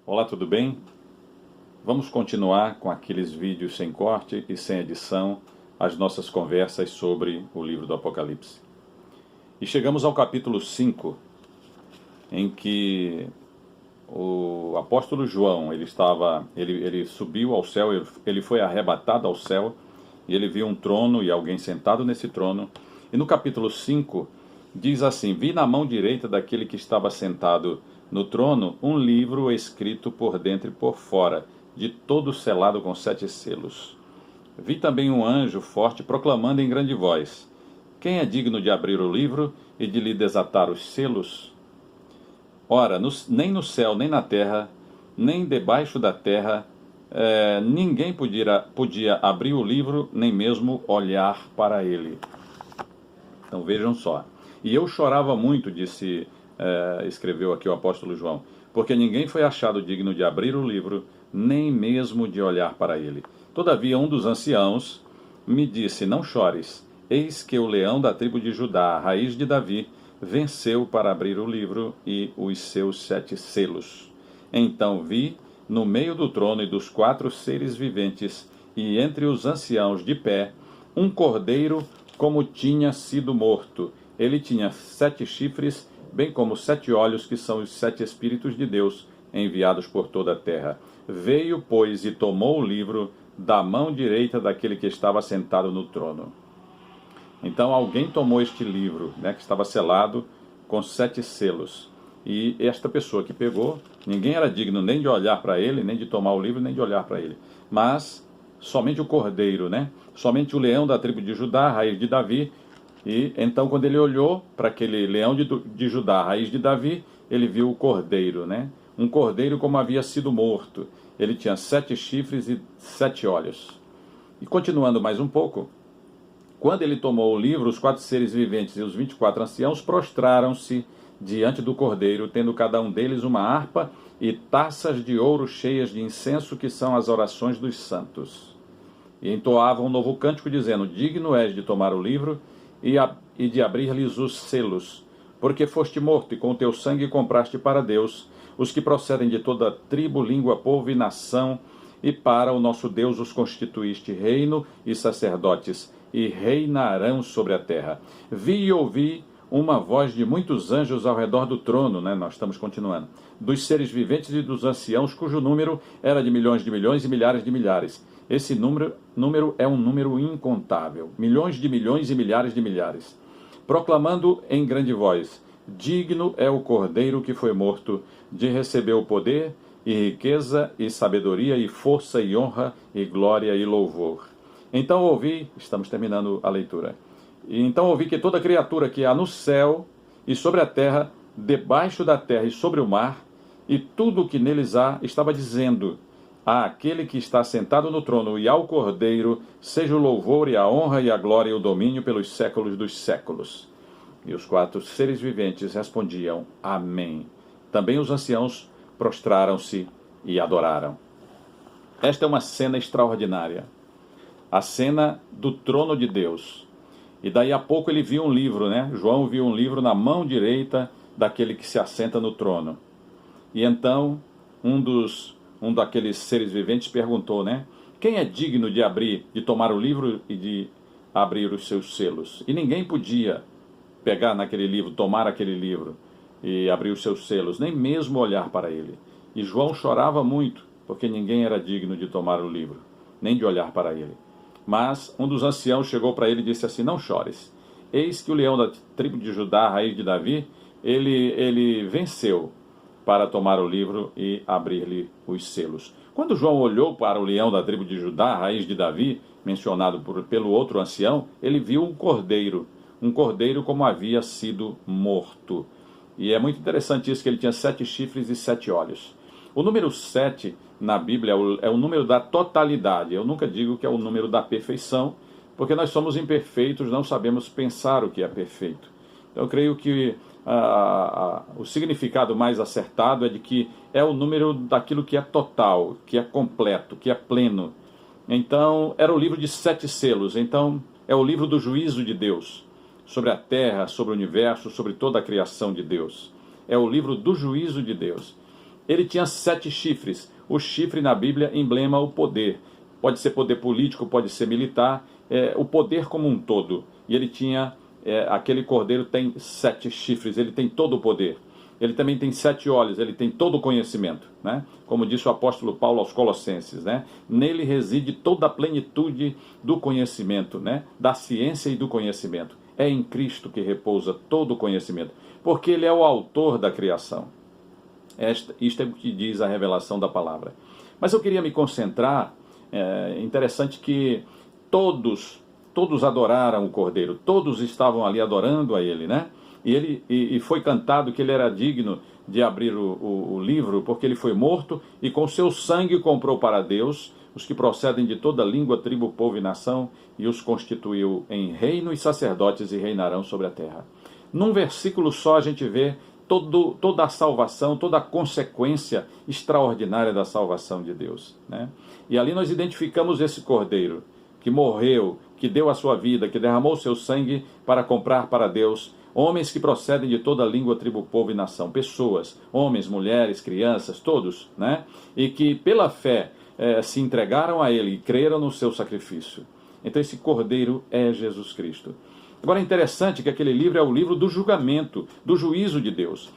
Olá, tudo bem? Vamos continuar com aqueles vídeos sem corte e sem edição, as nossas conversas sobre o livro do Apocalipse. E chegamos ao capítulo 5, em que o apóstolo João, ele subiu ao céu, ele foi arrebatado ao céu, e ele viu um trono e alguém sentado nesse trono. E no capítulo 5 diz assim: vi na mão direita daquele que estava sentado no trono um livro escrito por dentro e por fora, de todo selado com 7 selos. Vi também um anjo forte proclamando em grande voz: quem é digno de abrir o livro e de lhe desatar os selos? Ora, nem no céu, nem na terra, nem debaixo da terra, ninguém podia abrir o livro, nem mesmo olhar para ele. Então vejam só. E eu chorava muito, escreveu aqui o apóstolo João, porque ninguém foi achado digno de abrir o livro, nem mesmo de olhar para ele. Todavia um dos anciãos me disse: não chores, eis que o leão da tribo de Judá, a raiz de Davi, venceu para abrir o livro e os seus 7 selos. Então vi, no meio do trono e dos 4 seres viventes, e entre os anciãos de pé, um cordeiro como tinha sido morto. Ele tinha 7 chifres, bem como 7 olhos, que são os 7 Espíritos de Deus, enviados por toda a terra. Veio, pois, e tomou o livro da mão direita daquele que estava sentado no trono. Então alguém tomou este livro, que estava selado com 7 selos. E esta pessoa que pegou, ninguém era digno nem de olhar para ele, nem de tomar o livro, nem de olhar para ele. Mas somente o cordeiro, somente o leão da tribo de Judá, a raiz de Davi. E então, quando ele olhou para aquele leão de Judá, a raiz de Davi, ele viu o cordeiro, um cordeiro como havia sido morto. Ele tinha 7 chifres e 7 olhos. E continuando mais um pouco, quando ele tomou o livro, os 4 seres viventes e os 24 anciãos prostraram-se diante do cordeiro, tendo cada um deles uma harpa e taças de ouro cheias de incenso, que são as orações dos santos. E entoavam um novo cântico, dizendo: digno és de tomar o livro e de abrir-lhes os selos, porque foste morto e com o teu sangue compraste para Deus os que procedem de toda tribo, língua, povo e nação, e para o nosso Deus os constituíste reino e sacerdotes, e reinarão sobre a terra. Vi e ouvi uma voz de muitos anjos ao redor do trono, nós estamos continuando, dos seres viventes e dos anciãos, cujo número era de milhões e milhares de milhares. Esse número é um número incontável, milhões e milhares de milhares, proclamando em grande voz: digno é o cordeiro que foi morto de receber o poder e riqueza e sabedoria e força e honra e glória e louvor. Então ouvi, estamos terminando a leitura, então ouvi que toda criatura que há no céu e sobre a terra, debaixo da terra e sobre o mar, e tudo o que neles há, estava dizendo: àquele que está sentado no trono e ao cordeiro, seja o louvor e a honra e a glória e o domínio pelos séculos dos séculos. E os 4 seres viventes respondiam: amém. Também os anciãos prostraram-se e adoraram. Esta é uma cena extraordinária, a cena do trono de Deus. E daí a pouco ele viu um livro, João viu um livro na mão direita daquele que se assenta no trono. E então um daqueles seres viventes perguntou, quem é digno de tomar o livro e de abrir os seus selos? E ninguém podia pegar naquele livro, tomar aquele livro e abrir os seus selos, nem mesmo olhar para ele. E João chorava muito, porque ninguém era digno de tomar o livro, nem de olhar para ele. Mas um dos anciãos chegou para ele e disse assim: não chores, eis que o leão da tribo de Judá, a raiz de Davi, ele venceu para tomar o livro e abrir-lhe os selos. Quando João olhou para o leão da tribo de Judá, a raiz de Davi, mencionado pelo outro ancião, ele viu um cordeiro como havia sido morto. E é muito interessante isso, que ele tinha 7 chifres e 7 olhos. O número 7 na Bíblia é o número da totalidade. Eu nunca digo que é o número da perfeição, porque nós somos imperfeitos, não sabemos pensar o que é perfeito. Então eu creio que o significado mais acertado é de que é o número daquilo que é total, que é completo, que é pleno. Então era o livro de 7 selos, então é o livro do juízo de Deus sobre a terra, sobre o universo, sobre toda a criação de Deus. É o livro do juízo de Deus. ele tinha 7 chifres. O chifre na Bíblia emblema o poder. Pode ser poder político, pode ser militar, o poder como um todo. E ele tinha, aquele cordeiro tem 7 chifres, ele tem todo o poder. Ele também tem 7 olhos, ele tem todo o conhecimento, né? Como disse o apóstolo Paulo aos Colossenses, né? Nele reside toda a plenitude do conhecimento, né? Da ciência e do conhecimento. É em Cristo que repousa todo o conhecimento, porque ele é o autor da criação. Isto é o que diz a revelação da palavra. Mas eu queria me concentrar, interessante que todos adoraram o Cordeiro, todos estavam ali adorando a ele, né? E foi cantado que ele era digno de abrir o livro, porque ele foi morto e com seu sangue comprou para Deus os que procedem de toda língua, tribo, povo e nação, e os constituiu em reino e sacerdotes e reinarão sobre a terra. Num versículo só a gente vê toda a salvação, toda a consequência extraordinária da salvação de Deus, né? E ali nós identificamos esse Cordeiro que morreu, que deu a sua vida, que derramou o seu sangue para comprar para Deus homens que procedem de toda língua, tribo, povo e nação, pessoas, homens, mulheres, crianças, todos, né? E que pela fé se entregaram a ele e creram no seu sacrifício. Então esse Cordeiro é Jesus Cristo. Agora é interessante que aquele livro é o livro do julgamento, do juízo de Deus.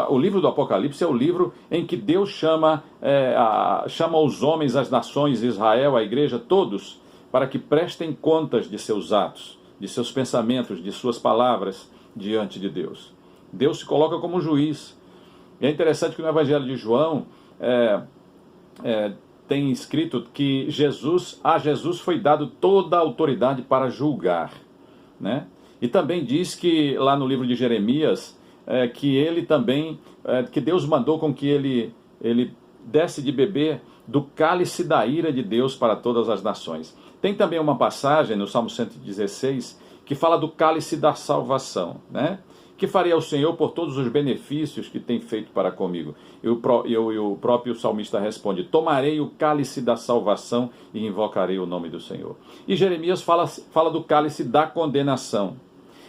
O livro do Apocalipse é o livro em que Deus chama os homens, as nações, Israel, a igreja, todos, para que prestem contas de seus atos, de seus pensamentos, de suas palavras diante de Deus. Deus se coloca como juiz. E é interessante que no Evangelho de João tem escrito que a Jesus foi dado toda a autoridade para julgar, né? E também diz que lá no livro de Jeremias, que ele também, que Deus mandou com que ele desse de beber do cálice da ira de Deus para todas as nações. Tem também uma passagem no Salmo 116 que fala do cálice da salvação, né? Que faria o Senhor por todos os benefícios que tem feito para comigo? E o próprio salmista responde: tomarei o cálice da salvação e invocarei o nome do Senhor. E Jeremias fala do cálice da condenação.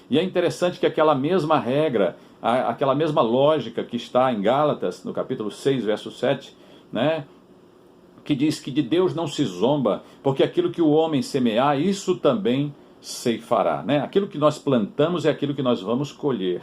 E é interessante que aquela mesma regra, aquela mesma lógica que está em Gálatas, no capítulo 6, verso 7, né? Que diz que de Deus não se zomba, porque aquilo que o homem semear, isso também ceifará, né? Aquilo que nós plantamos é aquilo que nós vamos colher.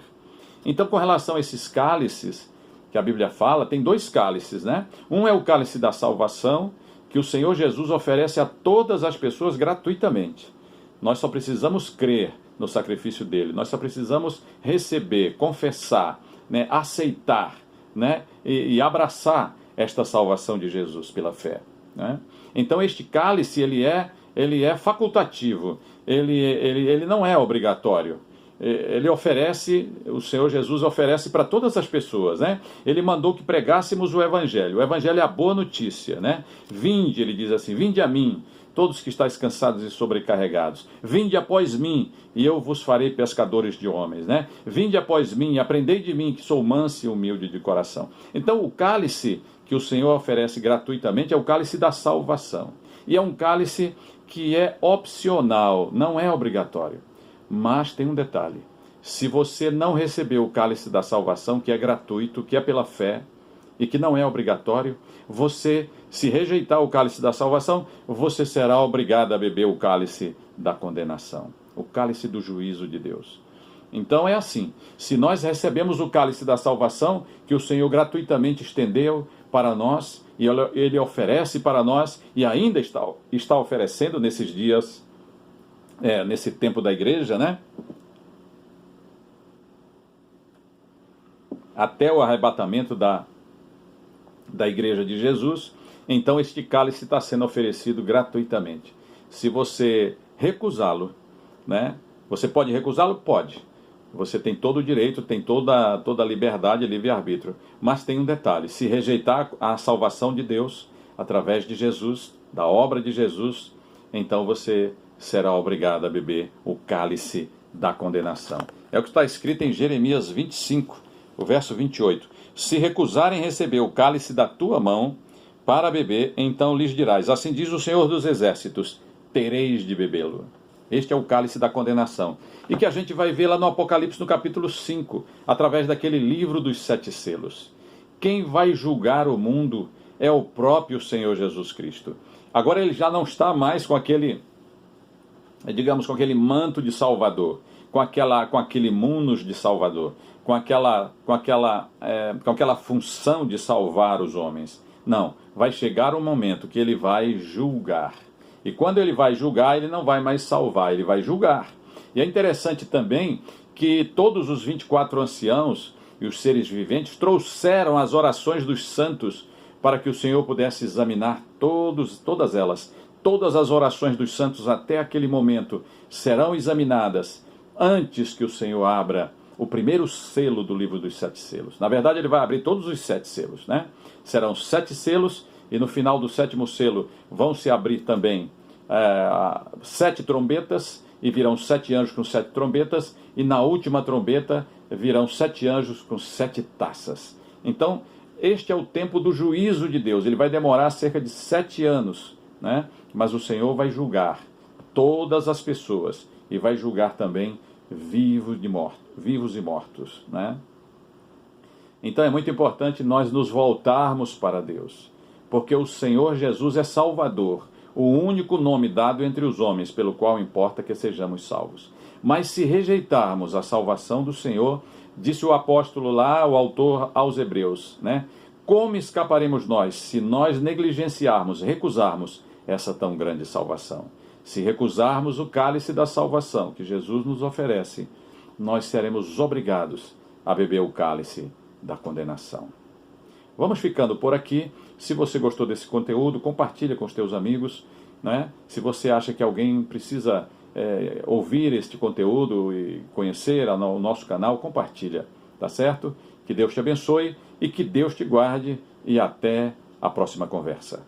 Então, com relação a esses cálices que a Bíblia fala, tem 2 cálices, né? Um é o cálice da salvação, que o Senhor Jesus oferece a todas as pessoas gratuitamente. Nós só precisamos crer no sacrifício dele, nós só precisamos receber, confessar, né? Aceitar, né? E abraçar esta salvação de Jesus pela fé, né? Então este cálice ele é facultativo, ele não é obrigatório. Ele oferece, o Senhor Jesus oferece para todas as pessoas, né? Ele mandou que pregássemos o Evangelho. O Evangelho é a boa notícia, né? Vinde, ele diz assim, vinde a mim, todos que estáis cansados e sobrecarregados. Vinde após mim, e eu vos farei pescadores de homens, né? Vinde após mim, e aprendei de mim, que sou manso e humilde de coração. Então, o cálice que o Senhor oferece gratuitamente é o cálice da salvação. E é um cálice que é opcional, não é obrigatório. Mas tem um detalhe: se você não recebeu o cálice da salvação, que é gratuito, que é pela fé e que não é obrigatório, você, se rejeitar o cálice da salvação, você será obrigado a beber o cálice da condenação, o cálice do juízo de Deus. Então é assim: se nós recebemos o cálice da salvação, que o Senhor gratuitamente estendeu para nós, e Ele oferece para nós, e ainda está oferecendo nesses dias, nesse tempo da igreja, né? Até o arrebatamento da igreja de Jesus. Então este cálice está sendo oferecido gratuitamente. Se você recusá-lo, né? Você pode recusá-lo? Pode. Você tem todo o direito, tem toda a liberdade e livre-arbítrio. Mas tem um detalhe: se rejeitar a salvação de Deus através de Jesus, da obra de Jesus, então você será obrigado a beber o cálice da condenação. É o que está escrito em Jeremias 25, o verso 28. Se recusarem receber o cálice da tua mão para beber, então lhes dirás: assim diz o Senhor dos Exércitos, tereis de bebê-lo. Este é o cálice da condenação. E que a gente vai ver lá no Apocalipse, no capítulo 5, através daquele livro dos 7 selos. Quem vai julgar o mundo é o próprio Senhor Jesus Cristo. Agora ele já não está mais com aquele, digamos, com aquele manto de Salvador, com aquele munus de Salvador, com aquela função de salvar os homens. Não, vai chegar um momento que ele vai julgar. E quando ele vai julgar, ele não vai mais salvar, ele vai julgar. E é interessante também que todos os 24 anciãos e os seres viventes trouxeram as orações dos santos para que o Senhor pudesse examinar todas elas. Todas as orações dos santos até aquele momento serão examinadas antes que o Senhor abra o primeiro selo do livro dos 7 selos. Na verdade, ele vai abrir todos os 7 selos, né? Serão 7 selos e no final do 7º selo vão se abrir também 7 trombetas e virão 7 anjos com 7 trombetas e na última trombeta virão 7 anjos com 7 taças. Então, este é o tempo do juízo de Deus. Ele vai demorar cerca de 7 anos, né? Mas o Senhor vai julgar todas as pessoas e vai julgar também vivos e mortos, né? Então é muito importante nós nos voltarmos para Deus, porque o Senhor Jesus é Salvador, o único nome dado entre os homens pelo qual importa que sejamos salvos. Mas se rejeitarmos a salvação do Senhor, disse o apóstolo lá, o autor aos Hebreus, né? Como escaparemos nós se nós negligenciarmos, recusarmos essa tão grande salvação? Se recusarmos o cálice da salvação que Jesus nos oferece, nós seremos obrigados a beber o cálice da condenação. Vamos ficando por aqui. Se você gostou desse conteúdo, compartilha com os teus amigos, né? Se você acha que alguém precisa ouvir este conteúdo e conhecer o nosso canal, compartilha, tá certo? Que Deus te abençoe e que Deus te guarde e até a próxima conversa.